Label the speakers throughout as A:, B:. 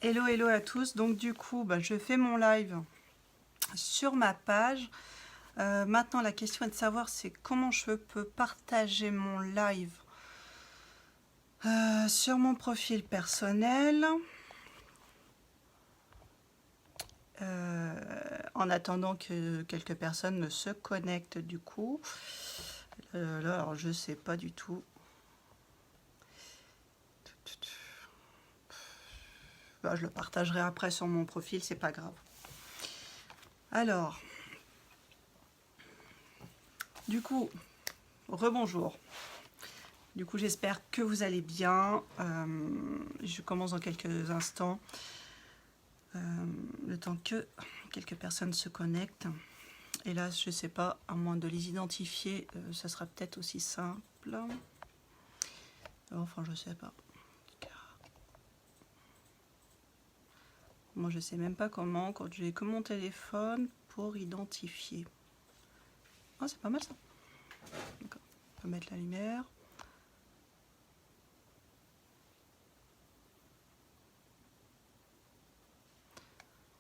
A: Hello, hello à tous. Donc du coup, je fais mon live sur ma page. Maintenant, la question est de savoir c'est comment je peux partager mon live sur mon profil personnel. En attendant que quelques personnes ne se connectent du coup. Là, alors je sais pas du tout. Je le partagerai après sur mon profil, c'est pas grave. Alors, du coup, rebonjour. Du coup, j'espère que vous allez bien. Je commence dans quelques instants. Le temps que quelques personnes se connectent. Et là, je ne sais pas, à moins de les identifier, ça sera peut-être aussi simple. Enfin, je ne sais pas. Moi, je ne sais même pas comment, quand j'ai que mon téléphone pour identifier. Ah, c'est pas mal ça. D'accord. On peut mettre la lumière.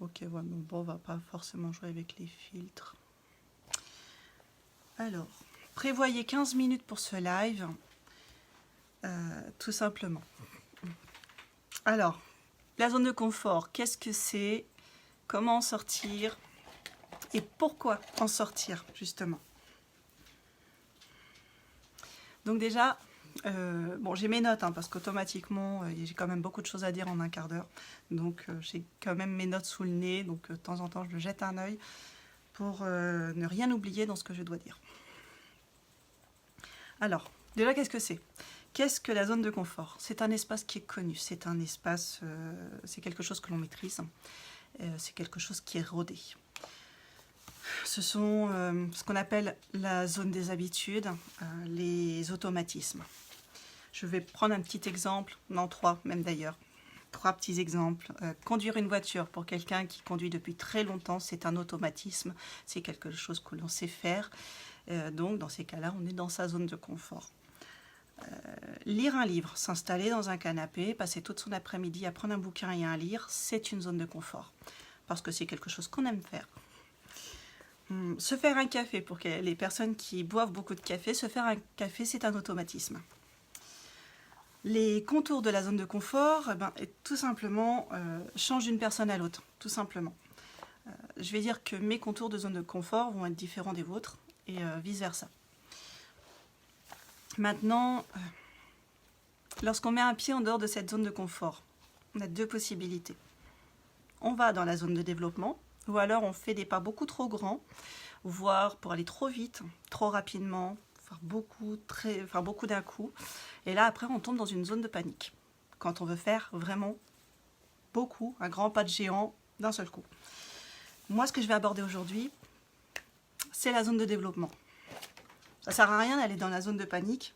A: Ok, ouais, bon, on va pas forcément jouer avec les filtres. Alors, prévoyez 15 minutes pour ce live, tout simplement. Alors, la zone de confort, qu'est-ce que c'est? Comment en sortir? Et pourquoi en sortir, justement? Donc déjà, bon, j'ai mes notes, parce qu'automatiquement, j'ai quand même beaucoup de choses à dire en un quart d'heure. Donc, j'ai quand même mes notes sous le nez. Donc, de temps en temps, je jette un œil pour ne rien oublier dans ce que je dois dire. Alors, déjà, qu'est-ce que c'est? Qu'est-ce que la zone de confort? C'est un espace qui est connu. C'est un espace, c'est quelque chose que l'on maîtrise. C'est quelque chose qui est rodé. Ce sont ce qu'on appelle la zone des habitudes, les automatismes. Je vais prendre un petit exemple, non 3 même d'ailleurs, 3 petits exemples. Conduire une voiture pour quelqu'un qui conduit depuis très longtemps, c'est un automatisme, c'est quelque chose que l'on sait faire. Donc dans ces cas-là, on est dans sa zone de confort. Lire un livre, s'installer dans un canapé, passer toute son après-midi à prendre un bouquin et à lire, c'est une zone de confort. Parce que c'est quelque chose qu'on aime faire. Se faire un café, pour les personnes qui boivent beaucoup de café, se faire un café, c'est un automatisme. Les contours de la zone de confort, tout simplement, changent d'une personne à l'autre, tout simplement. Je vais dire que mes contours de zone de confort vont être différents des vôtres, et vice-versa. Maintenant, lorsqu'on met un pied en dehors de cette zone de confort, on a 2 possibilités. On va dans la zone de développement, ou alors on fait des pas beaucoup trop grands, voire pour aller trop vite, trop rapidement, faire beaucoup d'un coup. Et là, après, on tombe dans une zone de panique, quand on veut faire vraiment beaucoup, un grand pas de géant d'un seul coup. Moi, ce que je vais aborder aujourd'hui, c'est la zone de développement. Ça ne sert à rien d'aller dans la zone de panique.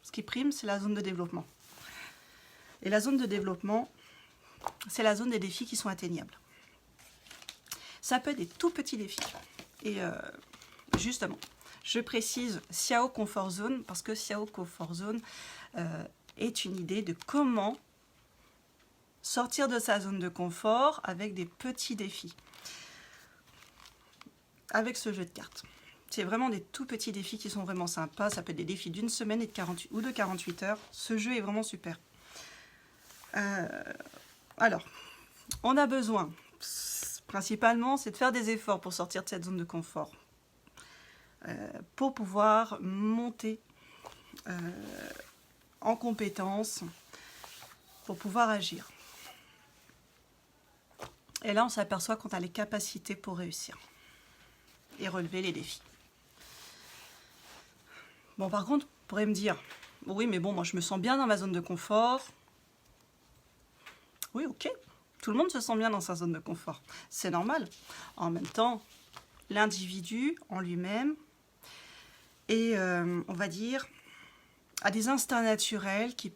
A: Ce qui prime, c'est la zone de développement. Et la zone de développement, c'est la zone des défis qui sont atteignables. Ça peut être des tout petits défis. Et justement, je précise Xiao Comfort Zone, parce que Xiao Comfort Zone est une idée de comment sortir de sa zone de confort avec des petits défis. Avec ce jeu de cartes. C'est vraiment des tout petits défis qui sont vraiment sympas. Ça peut être des défis d'une semaine et de 48 heures. Ce jeu est vraiment super. Alors, on a besoin, principalement, c'est de faire des efforts pour sortir de cette zone de confort. Pour pouvoir monter en compétences, pour pouvoir agir. Et là, on s'aperçoit qu'on a les capacités pour réussir et relever les défis. Bon, par contre, on pourrait me dire, oui, mais bon, moi, je me sens bien dans ma zone de confort. Oui, ok, tout le monde se sent bien dans sa zone de confort. C'est normal. En même temps, l'individu en lui-même est, on va dire, a des instincts naturels qui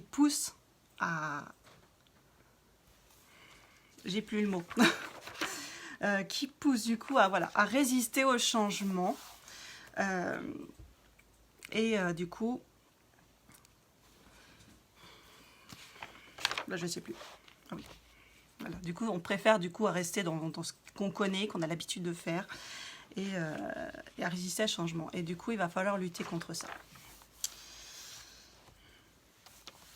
A: poussent à... J'ai plus le mot. Qui poussent du coup à résister au changement. Du coup, là je sais plus. Ah oui. Voilà. Du coup, on préfère à rester dans ce qu'on connaît, qu'on a l'habitude de faire, et à résister à changement. Et du coup, il va falloir lutter contre ça.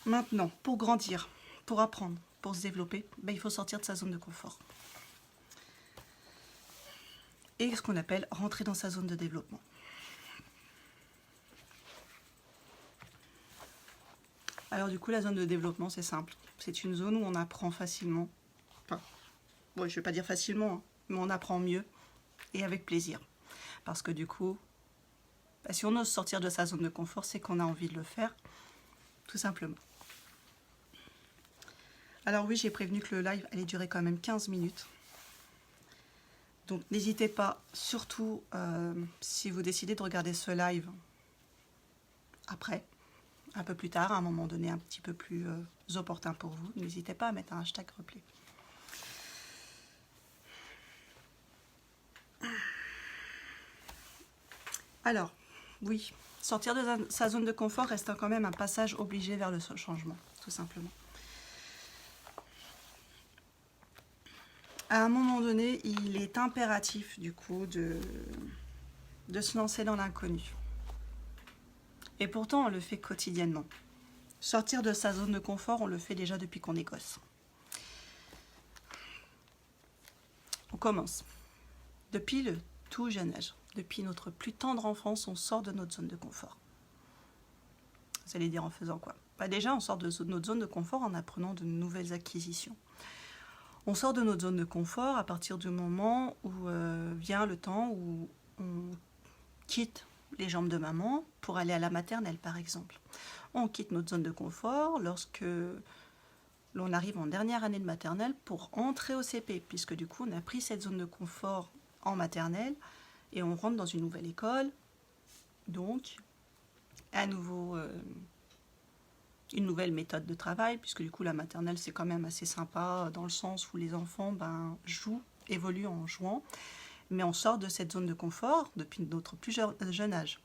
A: Maintenant, pour grandir, pour apprendre, pour se développer, il faut sortir de sa zone de confort. Et ce qu'on appelle rentrer dans sa zone de développement. Alors du coup, la zone de développement, c'est simple. C'est une zone où on apprend facilement. Enfin, bon, je ne vais pas dire facilement, hein, mais on apprend mieux et avec plaisir. Parce que du coup, si on ose sortir de sa zone de confort, c'est qu'on a envie de le faire, tout simplement. Alors oui, j'ai prévenu que le live allait durer quand même 15 minutes. Donc n'hésitez pas, surtout si vous décidez de regarder ce live après, un peu plus tard, à un moment donné un petit peu plus opportun pour vous, n'hésitez pas à mettre un hashtag replay. Alors, oui, sortir de sa zone de confort reste quand même un passage obligé vers le changement, tout simplement. À un moment donné, il est impératif, du coup, de se lancer dans l'inconnu. Et pourtant, on le fait quotidiennement. Sortir de sa zone de confort, on le fait déjà depuis qu'on est gosse. On commence. Depuis le tout jeune âge, depuis notre plus tendre enfance, on sort de notre zone de confort. Vous allez dire en faisant quoi? Déjà, on sort de notre zone de confort en apprenant de nouvelles acquisitions. On sort de notre zone de confort à partir du moment où vient le temps où on quitte les jambes de maman pour aller à la maternelle, par exemple. On quitte notre zone de confort lorsque l'on arrive en dernière année de maternelle pour entrer au CP, puisque du coup, on a pris cette zone de confort en maternelle et on rentre dans une nouvelle école. Donc, à nouveau, une nouvelle méthode de travail, puisque du coup, la maternelle, c'est quand même assez sympa dans le sens où les enfants jouent, évoluent en jouant. Mais on sort de cette zone de confort depuis notre plus jeune âge.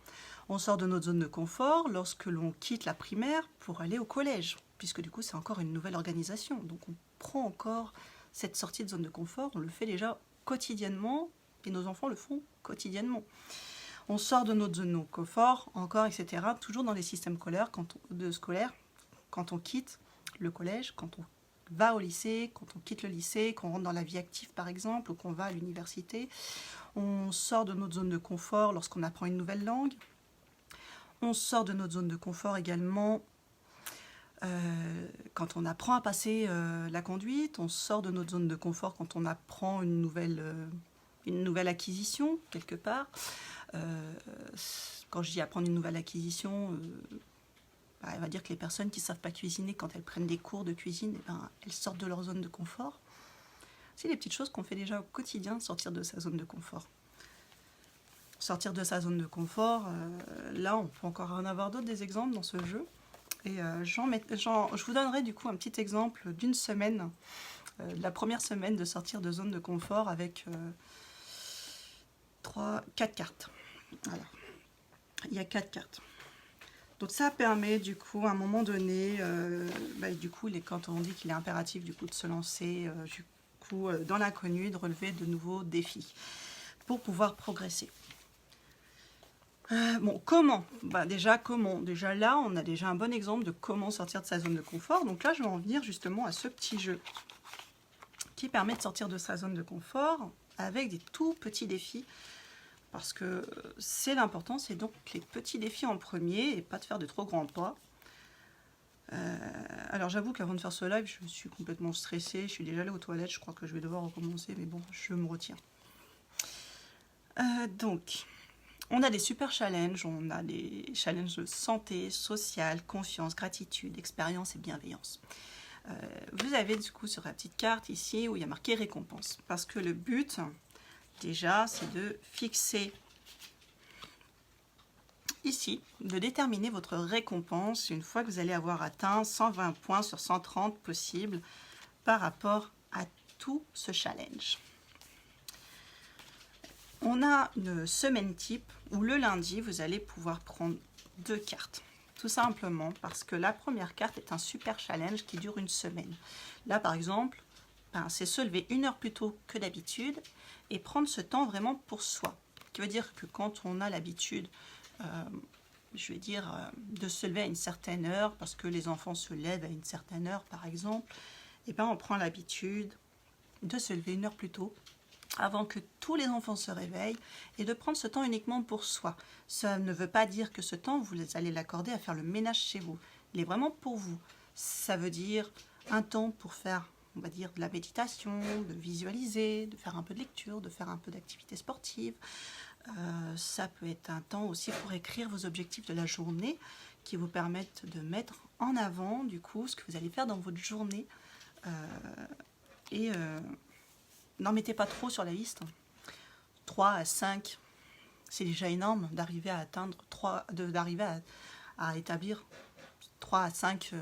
A: On sort de notre zone de confort lorsque l'on quitte la primaire pour aller au collège, puisque du coup c'est encore une nouvelle organisation. Donc on prend encore cette sortie de zone de confort, on le fait déjà quotidiennement, et nos enfants le font quotidiennement. On sort de notre zone de confort, encore, etc. Toujours dans les systèmes scolaires, quand on quitte le collège, quand on va au lycée, quand on quitte le lycée, qu'on rentre dans la vie active par exemple, ou qu'on va à l'université. On sort de notre zone de confort lorsqu'on apprend une nouvelle langue. On sort de notre zone de confort également quand on apprend à passer la conduite. On sort de notre zone de confort quand on apprend une nouvelle acquisition quelque part. Quand je dis apprendre une nouvelle acquisition, on va dire que les personnes qui ne savent pas cuisiner, quand elles prennent des cours de cuisine, elles sortent de leur zone de confort. C'est les petites choses qu'on fait déjà au quotidien, sortir de sa zone de confort. Sortir de sa zone de confort, là on peut encore en avoir d'autres des exemples dans ce jeu. Et je vous donnerai du coup un petit exemple d'une semaine, la première semaine de sortir de zone de confort avec 4 cartes. Voilà. Il y a 4 cartes. Donc ça permet du coup à un moment donné, quand on dit qu'il est impératif du coup de se lancer dans l'inconnu, de relever de nouveaux défis pour pouvoir progresser. Comment ? Déjà là, on a déjà un bon exemple de comment sortir de sa zone de confort. Donc là, je vais en venir justement à ce petit jeu qui permet de sortir de sa zone de confort avec des tout petits défis. Parce que c'est l'important, c'est donc les petits défis en premier et pas de faire de trop grands pas. Alors j'avoue qu'avant de faire ce live, je suis complètement stressée. Je suis déjà allée aux toilettes, je crois que je vais devoir recommencer, mais bon, je me retiens. Donc, on a des super challenges. On a des challenges de santé, sociale, confiance, gratitude, expérience et bienveillance. Vous avez du coup sur la petite carte ici où il y a marqué récompense. Parce que le but... déjà, c'est de fixer ici, de déterminer votre récompense une fois que vous allez avoir atteint 120 points sur 130 possibles par rapport à tout ce challenge. On a une semaine type où le lundi, vous allez pouvoir prendre 2 cartes. Tout simplement parce que la première carte est un super challenge qui dure une semaine. Là, par exemple, ben, c'est se lever 1 heure plus tôt que d'habitude et prendre ce temps vraiment pour soi. Ce qui veut dire que quand on a l'habitude, je vais dire, de se lever à une certaine heure, parce que les enfants se lèvent à une certaine heure par exemple, et ben on prend l'habitude de se lever 1 heure plus tôt, avant que tous les enfants se réveillent, et de prendre ce temps uniquement pour soi. Ça ne veut pas dire que ce temps, vous allez l'accorder à faire le ménage chez vous. Il est vraiment pour vous. Ça veut dire un temps pour faire, on va dire, de la méditation, de visualiser, de faire un peu de lecture, de faire un peu d'activité sportive. Ça peut être un temps aussi pour écrire vos objectifs de la journée, qui vous permettent de mettre en avant, du coup, ce que vous allez faire dans votre journée. N'en mettez pas trop sur la liste. 3 à 5, c'est déjà énorme d'arriver à atteindre d'arriver à établir 3 à 5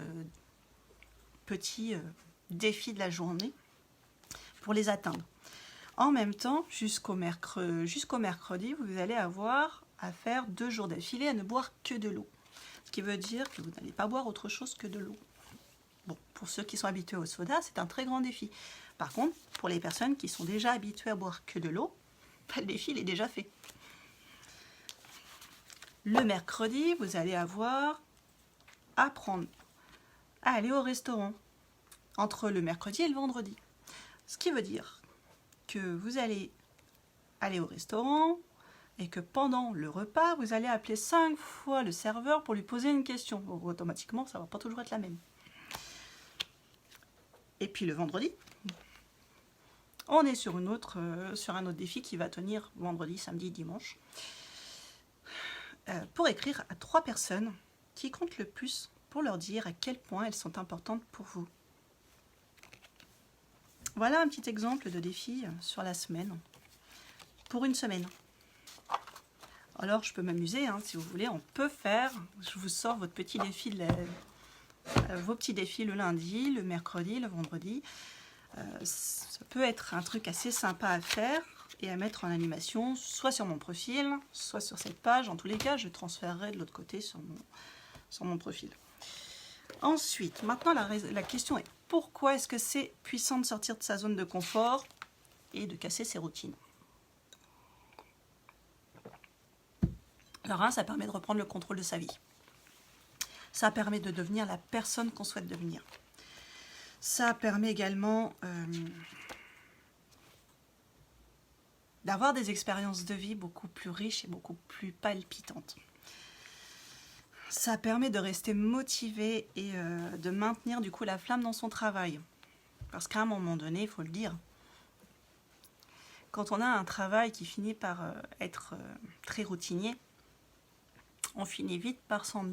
A: petits défis de la journée pour les atteindre. En même temps, jusqu'au mercredi, vous allez avoir à faire 2 jours d'affilée à ne boire que de l'eau. Ce qui veut dire que vous n'allez pas boire autre chose que de l'eau. Bon, pour ceux qui sont habitués au soda, c'est un très grand défi. Par contre, pour les personnes qui sont déjà habituées à boire que de l'eau, le défi il est déjà fait. Le mercredi, vous allez avoir à apprendre à aller au restaurant entre le mercredi et le vendredi. Ce qui veut dire que vous allez aller au restaurant et que pendant le repas, vous allez appeler 5 fois le serveur pour lui poser une question. Bon, automatiquement, ça ne va pas toujours être la même. Et puis le vendredi, on est sur un autre défi qui va tenir vendredi, samedi, dimanche, pour écrire à 3 personnes qui comptent le plus pour leur dire à quel point elles sont importantes pour vous. Voilà un petit exemple de défi sur la semaine, pour une semaine. Alors je peux m'amuser, hein, si vous voulez, on peut faire, je vous sors votre petit défi vos petits défis le lundi, le mercredi, le vendredi. Ça peut être un truc assez sympa à faire et à mettre en animation, soit sur mon profil, soit sur cette page. En tous les cas, je transférerai de l'autre côté sur mon profil. Ensuite, maintenant la question est, pourquoi est-ce que c'est puissant de sortir de sa zone de confort et de casser ses routines? Alors, ça permet de reprendre le contrôle de sa vie. Ça permet de devenir la personne qu'on souhaite devenir. Ça permet également d'avoir des expériences de vie beaucoup plus riches et beaucoup plus palpitantes. Ça permet de rester motivé et de maintenir du coup la flamme dans son travail. Parce qu'à un moment donné, il faut le dire, quand on a un travail qui finit par être très routinier, on finit vite par s'en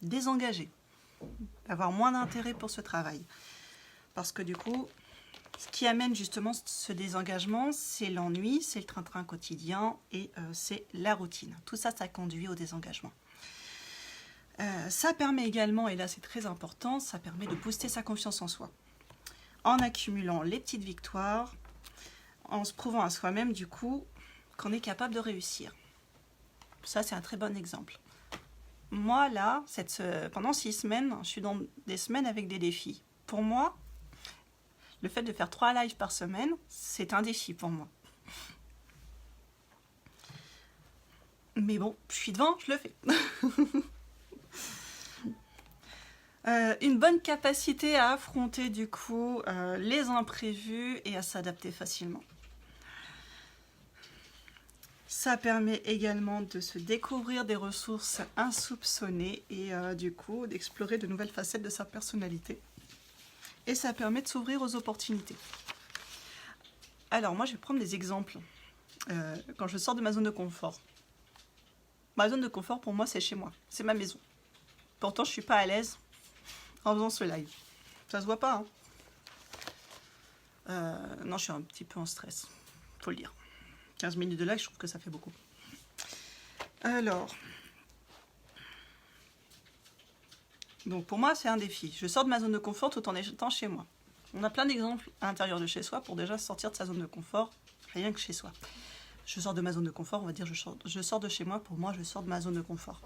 A: désengager, avoir moins d'intérêt pour ce travail. Parce que du coup, ce qui amène justement ce désengagement, c'est l'ennui, c'est le train-train quotidien et c'est la routine. Tout ça, ça conduit au désengagement. Ça permet également, et là c'est très important, ça permet de booster sa confiance en soi. En accumulant les petites victoires, en se prouvant à soi-même du coup qu'on est capable de réussir. Ça, c'est un très bon exemple. Moi, là, pendant 6 semaines, je suis dans des semaines avec des défis. Pour moi, le fait de faire 3 lives par semaine, c'est un défi pour moi. Mais bon, je suis devant, je le fais. Une bonne capacité à affronter, du coup, les imprévus et à s'adapter facilement. Ça permet également de se découvrir des ressources insoupçonnées et du coup d'explorer de nouvelles facettes de sa personnalité. Et ça permet de s'ouvrir aux opportunités. Alors moi je vais prendre des exemples. Quand je sors de ma zone de confort. Ma zone de confort pour moi c'est chez moi, c'est ma maison. Pourtant je suis pas à l'aise en faisant ce live. Ça se voit pas, hein. Non, je suis un petit peu en stress, faut le dire. 15 minutes de live, je trouve que ça fait beaucoup. Alors, donc pour moi, c'est un défi. Je sors de ma zone de confort tout en étant chez moi. On a plein d'exemples à l'intérieur de chez soi pour déjà sortir de sa zone de confort, rien que chez soi. Je sors de ma zone de confort, on va dire je sors de chez moi, pour moi, je sors de ma zone de confort.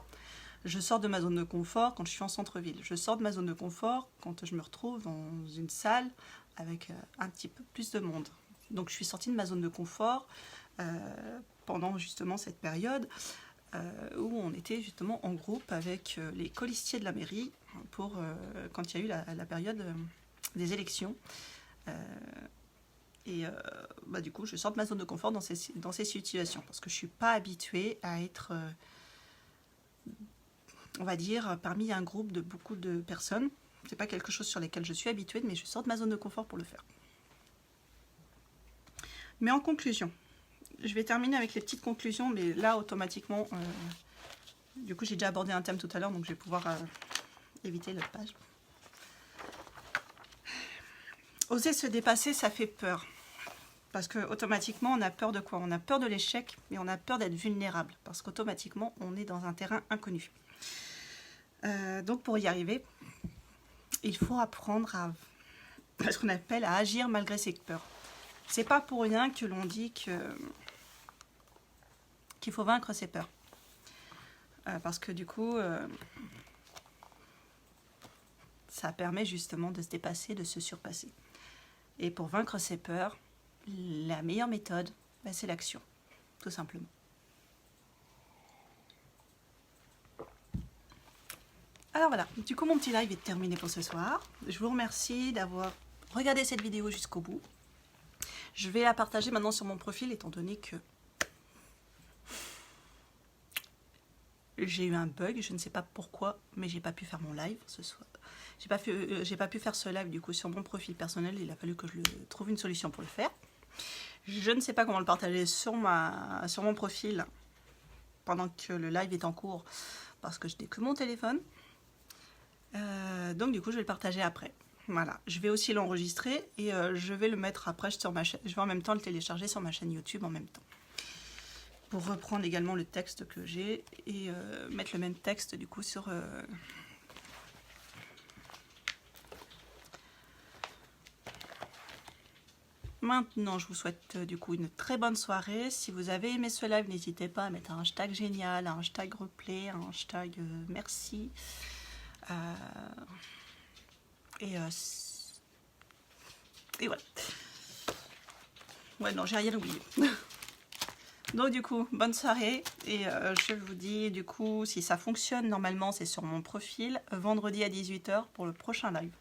A: Je sors de ma zone de confort quand je suis en centre-ville. Je sors de ma zone de confort quand je me retrouve dans une salle avec un petit peu plus de monde. Donc je suis sortie de ma zone de confort pendant justement cette période où on était justement en groupe avec les colistiers de la mairie pour quand il y a eu la période des élections. Du coup, je sors de ma zone de confort dans ces situations parce que je ne suis pas habituée à être, on va dire, parmi un groupe de beaucoup de personnes. Ce n'est pas quelque chose sur lequel je suis habituée, mais je sors de ma zone de confort pour le faire. Mais en conclusion, je vais terminer avec les petites conclusions, mais là, automatiquement, du coup, j'ai déjà abordé un thème tout à l'heure, donc je vais pouvoir éviter l'autre page. Oser se dépasser, ça fait peur. Parce qu'automatiquement, on a peur de quoi? On a peur de l'échec, mais on a peur d'être vulnérable. Parce qu'automatiquement, on est dans un terrain inconnu. Donc, pour y arriver, il faut apprendre à ce qu'on appelle à agir malgré ses peurs. C'est pas pour rien que l'on dit qu'il faut vaincre ses peurs. Parce que du coup, ça permet justement de se dépasser, de se surpasser. Et pour vaincre ses peurs, la meilleure méthode, c'est l'action, tout simplement. Alors voilà, du coup mon petit live est terminé pour ce soir. Je vous remercie d'avoir regardé cette vidéo jusqu'au bout. Je vais la partager maintenant sur mon profil étant donné que j'ai eu un bug, je ne sais pas pourquoi, mais j'ai pas pu faire mon live ce soir. J'ai pas pu faire ce live du coup sur mon profil personnel, il a fallu que je trouve une solution pour le faire. Je ne sais pas comment le partager sur mon profil pendant que le live est en cours parce que je n'ai que mon téléphone. Donc du coup je vais le partager après. Voilà, je vais aussi l'enregistrer et je vais le mettre après sur ma chaîne. Je vais en même temps le télécharger sur ma chaîne YouTube en même temps. Pour reprendre également le texte que j'ai et mettre le même texte du coup sur... Maintenant, je vous souhaite du coup une très bonne soirée. Si vous avez aimé ce live, n'hésitez pas à mettre un hashtag génial, un hashtag replay, un hashtag merci. Et voilà. Ouais, non, j'ai rien oublié. Donc du coup, bonne soirée. Et je vous dis du coup, si ça fonctionne, normalement c'est sur mon profil, vendredi à 18 h pour le prochain live.